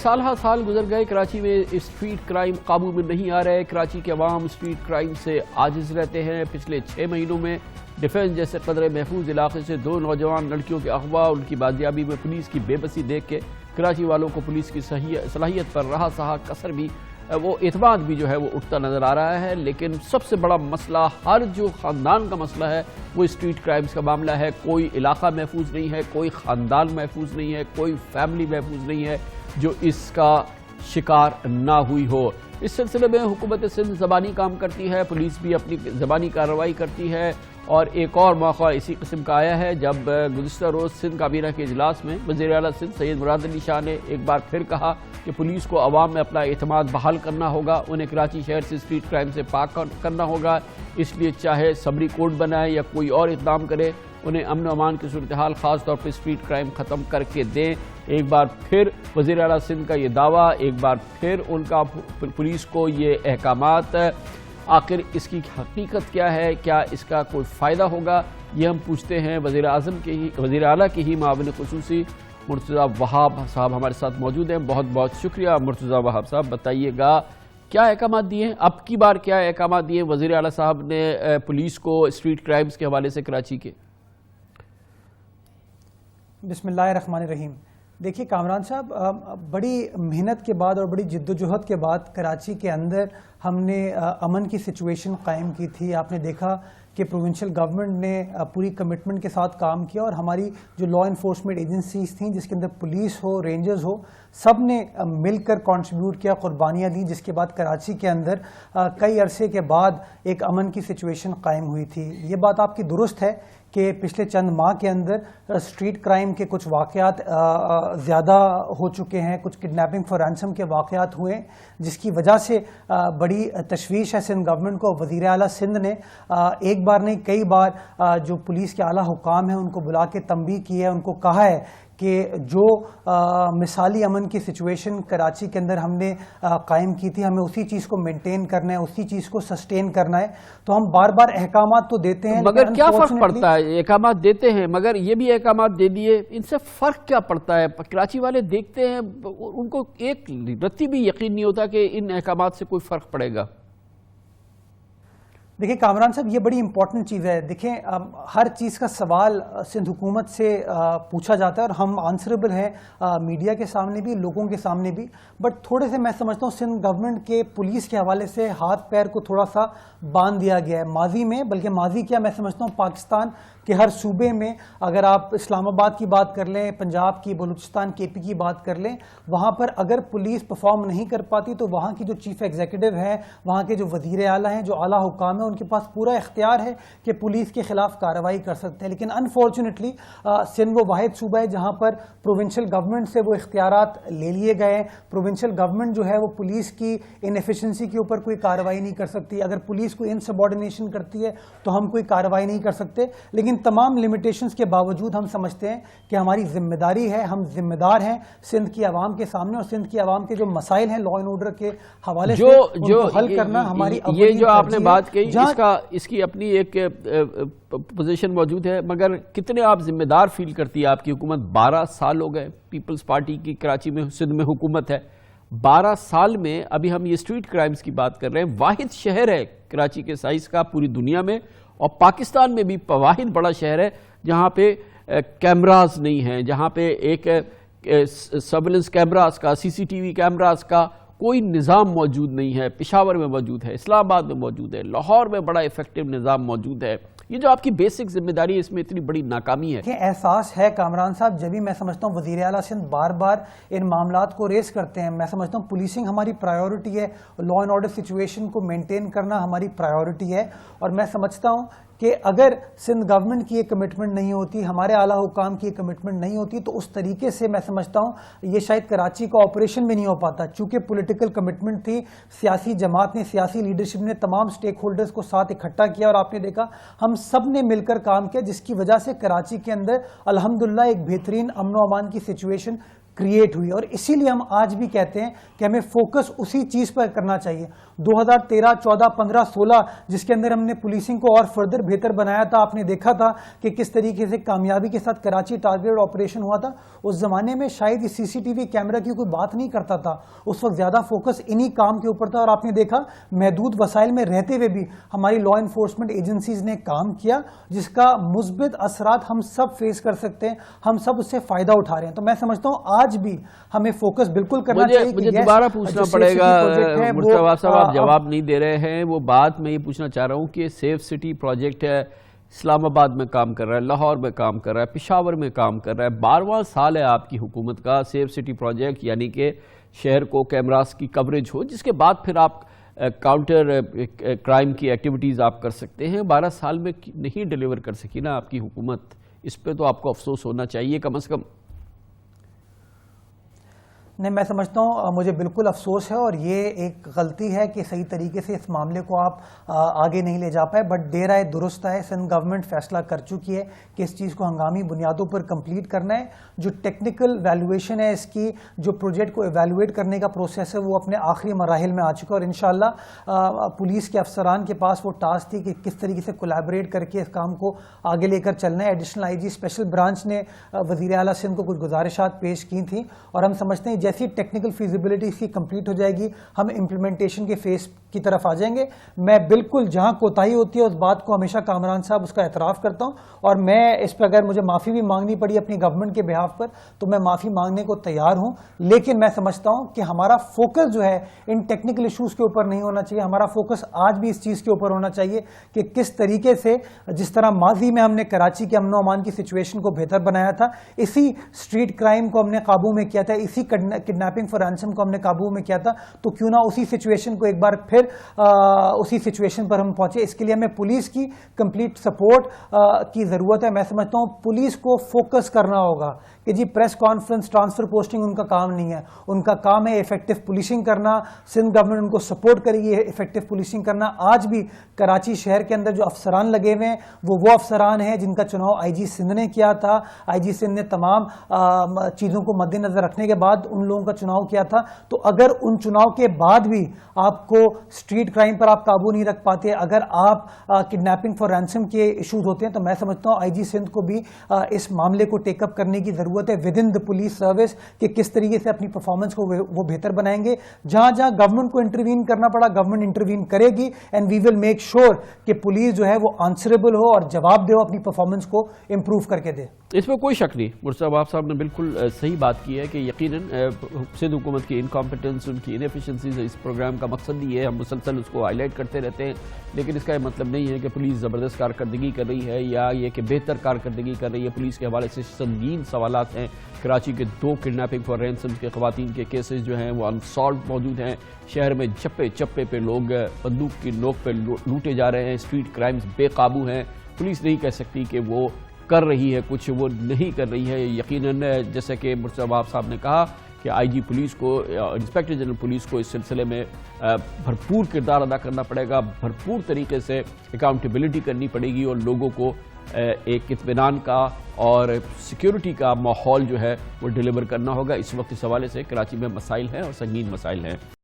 سالہ سال گزر گئے، کراچی میں اسٹریٹ کرائم قابو میں نہیں آ رہے۔ کراچی کے عوام اسٹریٹ کرائم سے عاجز رہتے ہیں۔ پچھلے 6 مہینوں میں ڈیفنس جیسے قدرے محفوظ علاقے سے 2 نوجوان لڑکیوں کے اغوا، ان کی بازیابی میں پولیس کی بے بسی دیکھ کے کراچی والوں کو پولیس کی صلاحیت پر رہا سہا کثر بھی وہ اعتماد بھی جو ہے وہ اٹھتا نظر آ رہا ہے۔ لیکن سب سے بڑا مسئلہ ہر جو خاندان کا مسئلہ ہے وہ اسٹریٹ کرائمز کا معاملہ ہے۔ کوئی علاقہ محفوظ نہیں ہے، کوئی خاندان محفوظ نہیں ہے، کوئی فیملی محفوظ نہیں ہے جو اس کا شکار نہ ہوئی ہو۔ اس سلسلے میں حکومت سندھ زبانی کام کرتی ہے، پولیس بھی اپنی زبانی کارروائی کرتی ہے، اور ایک اور موقع اسی قسم کا آیا ہے جب گزشتہ روز سندھ کابینہ کے اجلاس میں وزیر اعلیٰ سندھ سید مراد علی شاہ نے ایک بار پھر کہا کہ پولیس کو عوام میں اپنا اعتماد بحال کرنا ہوگا، انہیں کراچی شہر سے اسٹریٹ کرائم سے پاک کرنا ہوگا، اس لیے چاہے سبری کوڈ بنائے یا کوئی اور اقدام کرے، انہیں امن و امان کی صورتحال خاص طور پر اسٹریٹ کرائم ختم کر کے دیں۔ ایک بار پھر وزیر اعلیٰ سندھ کا یہ دعویٰ، ایک بار پھر ان کا پولیس کو یہ احکامات، آخر اس کی حقیقت کیا ہے؟ کیا اس کا کوئی فائدہ ہوگا؟ یہ ہم پوچھتے ہیں وزیر اعلیٰ کی ہی معاون خصوصی مرتضیٰ وہاب صاحب ہمارے ساتھ موجود ہیں۔ بہت بہت شکریہ مرتضیٰ وہاب صاحب، بتائیے گا کیا احکامات دیے ہیں، اب کی بار کیا احکامات دیے وزیر اعلیٰ صاحب نے پولیس کو اسٹریٹ کرائمز کے حوالے سے کراچی کے؟ بسم اللہ الرحمن الرحیم۔ دیکھیے کامران صاحب، بڑی محنت کے بعد اور بڑی جد و جہد کے بعد کراچی کے اندر ہم نے امن کی سچویشن قائم کی تھی۔ آپ نے دیکھا کہ پروونشل گورنمنٹ نے پوری کمٹمنٹ کے ساتھ کام کیا، اور ہماری جو لا انفورسمنٹ ایجنسیز تھیں، جس کے اندر پولیس ہو، رینجرز ہو، سب نے مل کر کنٹریبیوٹ کیا، قربانیاں دیں، جس کے بعد کراچی کے اندر کئی عرصے کے بعد ایک امن کی سچویشن قائم ہوئی تھی۔ یہ بات آپ کی درست ہے کہ پچھلے چند ماہ کے اندر اسٹریٹ کرائم کے کچھ واقعات زیادہ ہو چکے ہیں، کچھ کڈنیپنگ فار رینسم کے واقعات ہوئے، جس کی وجہ سے بڑی تشویش ہے سندھ گورنمنٹ کو۔ وزیر اعلیٰ سندھ نے ایک بار نہیں کئی بار جو پولیس کے اعلیٰ حکام ہیں ان کو بلا کے تنبیہ کی ہے، ان کو کہا ہے کہ جو مثالی امن کی سچویشن کراچی کے اندر ہم نے قائم کی تھی، ہمیں اسی چیز کو مینٹین کرنا ہے، اسی چیز کو سسٹین کرنا ہے۔ تو ہم بار بار احکامات تو دیتے ہیں، مگر کیا فرق پڑتا ہے؟ احکامات دیتے ہیں مگر یہ بھی احکامات دے دیے، ان سے فرق کیا پڑتا ہے؟ کراچی والے دیکھتے ہیں، ان کو ایک رتی بھی یقین نہیں ہوتا کہ ان احکامات سے کوئی فرق پڑے گا۔ دیکھیں کامران صاحب، یہ بڑی امپورٹنٹ چیز ہے۔ دیکھیں ہر چیز کا سوال سندھ حکومت سے پوچھا جاتا ہے، اور ہم آنسریبل ہیں میڈیا کے سامنے بھی، لوگوں کے سامنے بھی، بٹ تھوڑے سے میں سمجھتا ہوں سندھ گورنمنٹ کے پولیس کے حوالے سے ہاتھ پیر کو تھوڑا سا باندھ دیا گیا ہے ماضی میں، بلکہ ماضی کیا میں سمجھتا ہوں پاکستان کہ ہر صوبے میں، اگر آپ اسلام آباد کی بات کر لیں، پنجاب کی، بلوچستان کے پی کی بات کر لیں، وہاں پر اگر پولیس پرفارم نہیں کر پاتی تو وہاں کی جو چیف ایگزیکٹو ہے، وہاں کے جو وزیر اعلیٰ ہیں، جو اعلیٰ حکام ہیں، ان کے پاس پورا اختیار ہے کہ پولیس کے خلاف کارروائی کر سکتے ہیں۔ لیکن انفارچونیٹلی سندھ وہ واحد صوبہ ہے جہاں پر پروونشل گورنمنٹ سے وہ اختیارات لے لیے گئے ہیں۔ پروونشل گورنمنٹ جو ہے وہ پولیس کی انیفیشنسی کے اوپر کوئی کارروائی نہیں کر سکتی، اگر پولیس کوئی انسبارڈینیشن کرتی ہے تو ہم کوئی کارروائی نہیں کر سکتے۔ لیکن تمام لمیٹیشنز کے باوجود ہم سمجھتے ہیں کہ ہماری ذمہ داری ہے، ہم ذمہ دار ہیں سندھ کی عوام کے سامنے، اور سندھ کی عوام کے جو مسائل ہیں لا اینڈ آرڈر کے حوالے سے ان کو حل کرنا ہماری یہ جو آپ نے بات کہی، اس کی اپنی ایک پوزیشن موجود ہے، مگر کتنے آپ ذمہ دار فیل کرتی ہے آپ کی حکومت؟ 12 سال ہو گئے پیپلز پارٹی کی کراچی میں، سندھ میں حکومت ہے، 12 سال میں ابھی ہم یہ اسٹریٹ کرائمز کی بات کر رہے ہیں۔ واحد شہر ہے کراچی کے سائز کا پوری دنیا میں، اور پاکستان میں بھی واحد بڑا شہر ہے جہاں پہ کیمراز نہیں ہیں، جہاں پہ ایک سرویلنس کیمراز کا، سی سی ٹی وی کیمراز کا کوئی نظام موجود نہیں ہے۔ پشاور میں موجود ہے، اسلام آباد میں موجود ہے، لاہور میں بڑا ایفیکٹو نظام موجود ہے۔ یہ جو آپ کی بیسک ذمہ داری ہے، اس میں اتنی بڑی ناکامی ہے۔ احساس ہے کامران صاحب، جبھی میں سمجھتا ہوں وزیر اعلیٰ سندھ بار بار ان معاملات کو ریز کرتے ہیں۔ میں سمجھتا ہوں پولیسنگ ہماری پرائیورٹی ہے، لا اینڈ آرڈر سچویشن کو مینٹین کرنا ہماری پرائیورٹی ہے، اور میں سمجھتا ہوں کہ اگر سندھ گورنمنٹ کی یہ کمٹمنٹ نہیں ہوتی، ہمارے اعلیٰ حکام کی یہ کمٹمنٹ نہیں ہوتی، تو اس طریقے سے میں سمجھتا ہوں یہ شاید کراچی کا آپریشن بھی نہیں ہو پاتا۔ چونکہ پولیٹیکل کمٹمنٹ تھی، سیاسی جماعت نے، سیاسی لیڈرشپ نے تمام سٹیک ہولڈرز کو ساتھ اکٹھا کیا، اور آپ نے دیکھا ہم سب نے مل کر کام کیا، جس کی وجہ سے کراچی کے اندر الحمدللہ ایک بہترین امن و امان کی سچویشن کریٹ ہوئی, اور اسی لیے ہم آج بھی کہتے ہیں کہ ہمیں فوکس اسی چیز پر کرنا چاہیے. 2013, 14, 15, 16 جس کے اندر ہم نے پولیسنگ کو اور فردر بہتر بنایا تھا, آپ نے دیکھا تھا کہ کس طریقے سے کامیابی کے ساتھ کراچی ٹارگیٹ آپریشن ہوا تھا. اس زمانے میں شاید یہ سی سی ٹی وی کیمرہ کی کوئی بات نہیں کرتا تھا, اس وقت زیادہ فوکس انہی کام کے اوپر تھا, اور آپ نے دیکھا محدود وسائل میں رہتے ہوئے بھی ہماری لا انفورسمنٹ ایجنسیز نے کام کیا, جس کا مثبت اثرات ہم سب فیس کر سکتے ہیں, ہم سب اس سے فائدہ اٹھا رہے ہیں. تو میں سمجھتا ہوں آج بھی ہمیں فوکس بالکل کرنا چاہیے. مجھے دوبارہ پوچھنا پڑے گا مرتضیٰ صاحب, آپ جواب نہیں دے رہے ہیں. وہ بات میں یہ پوچھنا چاہ رہا ہوں کہ سیف سٹی پروجیکٹ ہے, اسلام آباد میں کام کر رہا ہے, لاہور میں کام کر رہا ہے, پشاور میں کام کر رہا ہے, 12واں سال ہے آپ کی حکومت کا. سیف سٹی پروجیکٹ یعنی کہ شہر کو کیمراز کی کوریج ہو, جس کے بعد پھر آپ کاؤنٹر کرائم کی ایکٹیویٹیز آپ کر سکتے ہیں. 12 سال میں نہیں ڈیلیور کر سکی نا آپ کی حکومت, اس پہ تو آپ کو افسوس ہونا چاہیے کم از کم. نہیں, میں سمجھتا ہوں مجھے بالکل افسوس ہے, اور یہ ایک غلطی ہے کہ صحیح طریقے سے اس معاملے کو آپ آگے نہیں لے جا پائے. بٹ دیر آئے درست آئے, سندھ گورنمنٹ فیصلہ کر چکی ہے کہ اس چیز کو ہنگامی بنیادوں پر کمپلیٹ کرنا ہے. جو ٹیکنیکل ویلیویشن ہے اس کی, جو پروجیکٹ کو ایویلویٹ کرنے کا پروسیس ہے, وہ اپنے آخری مراحل میں آ چکا ہے, اور انشاءاللہ پولیس کے افسران کے پاس وہ ٹاسک تھی کہ کس طریقے سے کولیبریٹ کر کے اس کام کو آگے لے کر چلنا ہے. Additional I G special branch نے وزیر اعلیٰ سندھ کو کچھ گزارشات پیش کی تھیں, اور ہم سمجھتے ہیں جیسی ٹیکنیکل فیزیبلٹی اس کی کمپلیٹ ہو جائے گی, ہم امپلیمنٹیشن کے فیس کی طرف آ جائیں گے. میں بالکل جہاں کوتاہی ہوتی ہے اس بات کو ہمیشہ کامران صاحب اس کا اعتراف کرتا ہوں, اور میں اس پہ اگر مجھے معافی بھی مانگنی پڑی اپنی گورنمنٹ کے بہاف پر تو میں معافی مانگنے کو تیار ہوں. لیکن میں سمجھتا ہوں کہ ہمارا فوکس جو ہے ان ٹیکنیکل ایشوز کے اوپر نہیں ہونا چاہیے. ہمارا فوکس آج بھی اس چیز کے اوپر ہونا چاہیے کہ کس طریقے سے, جس طرح ماضی میں ہم نے کراچی کے امن و امان کی سچویشن کو بہتر بنایا تھا, اسی اسٹریٹ کرائم کو ہم نے قابو میں کیا تھا, اسی کڈنیپنگ فار رینسم کو ہم نے قابو میں کیا تھا, تو کیوں نہ اسی سچویشن کو ایک بار پھر اسی سچویشن پر ہم پہنچے. اس کے لیے ہمیں پولیس کی کمپلیٹ سپورٹ کی ضرورت ہے. میں سمجھتا ہوں پولیس کو فوکس کرنا ہوگا کہ جی پریس کانفرنس, ٹرانسفر پوسٹنگ ان کا کام نہیں ہے, ان کا کام ہے ایفیکٹو پولیسنگ کرنا. سندھ گورنمنٹ ان کو سپورٹ کرے گی ایفیکٹو پولیسنگ کرنا. آج بھی کراچی شہر کے اندر جو افسران لگے ہوئے ہیں وہ افسران ہیں جن کا چناؤ آئی جی سندھ نے کیا تھا. آئی جی سندھ نے تمام چیزوں کو مد نظر رکھنے کے بعد ان لوگوں کا چناؤ کیا تھا. تو اگر ان چناؤ کے بعد بھی آپ کو اسٹریٹ کرائم پر آپ قابو نہیں رکھ پاتے, اگر آپ کڈنیپنگ فار رینسم کے ایشوز ہوتے ہیں, تو میں سمجھتا ہوں آئی جی سندھ کو بھی اس معاملے کو ٹیک اپ کرنے کی ضرورت ہے with in the police service, کہ کس طریقے سے اپنی پرفارمنس کو وہ بہتر بنائیں گے. جہاں جہاں گورنمنٹ کو انٹروین کرنا پڑا گورنمنٹ انٹروین کرے گی, and we will make sure کہ پولیس جو ہے وہ آنسریبل ہو اور جواب دے, اپنی پرفارمنس کو امپروو کر کے دے. اس میں کوئی شک نہیں. مرتضیٰ صاحب نے بالکل صحیح بات کی ہے کہ یقیناً سندھ حکومت کی انکمپیٹنس, ان کی انیفیشنسیز, اس پروگرام کا مقصد یہ ہے, ہم مسلسل اس کو ہائی لائٹ کرتے رہتے ہیں, لیکن اس کا یہ مطلب نہیں ہے کہ پولیس زبردست کارکردگی کر رہی ہے یا یہ کہ بہتر کارکردگی کر رہی ہے. پولیس کے حوالے سے سنگین سوالات ہیں. کراچی کے 2 کڈنیپنگ فار رینسم کے خواتین کے کیسز جو ہیں وہ انسالوڈ موجود ہیں. شہر میں چپے چپے پہ لوگ بندوق کی نوک پہ لوٹے جا رہے ہیں. اسٹریٹ کرائمز بے قابو ہیں. پولیس نہیں کہہ سکتی کہ وہ کر رہی ہے کچھ, وہ نہیں کر رہی ہے. یقیناً جیسے کہ مرتضیٰ صاحب نے کہا کہ آئی جی پولیس کو, انسپیکٹر جنرل پولیس کو اس سلسلے میں بھرپور کردار ادا کرنا پڑے گا, بھرپور طریقے سے اکاؤنٹیبلٹی کرنی پڑے گی, اور لوگوں کو ایک اطمینان کا اور سیکیورٹی کا ماحول جو ہے وہ ڈیلیور کرنا ہوگا. اس وقت اس حوالے سے کراچی میں مسائل ہیں اور سنگین مسائل ہیں.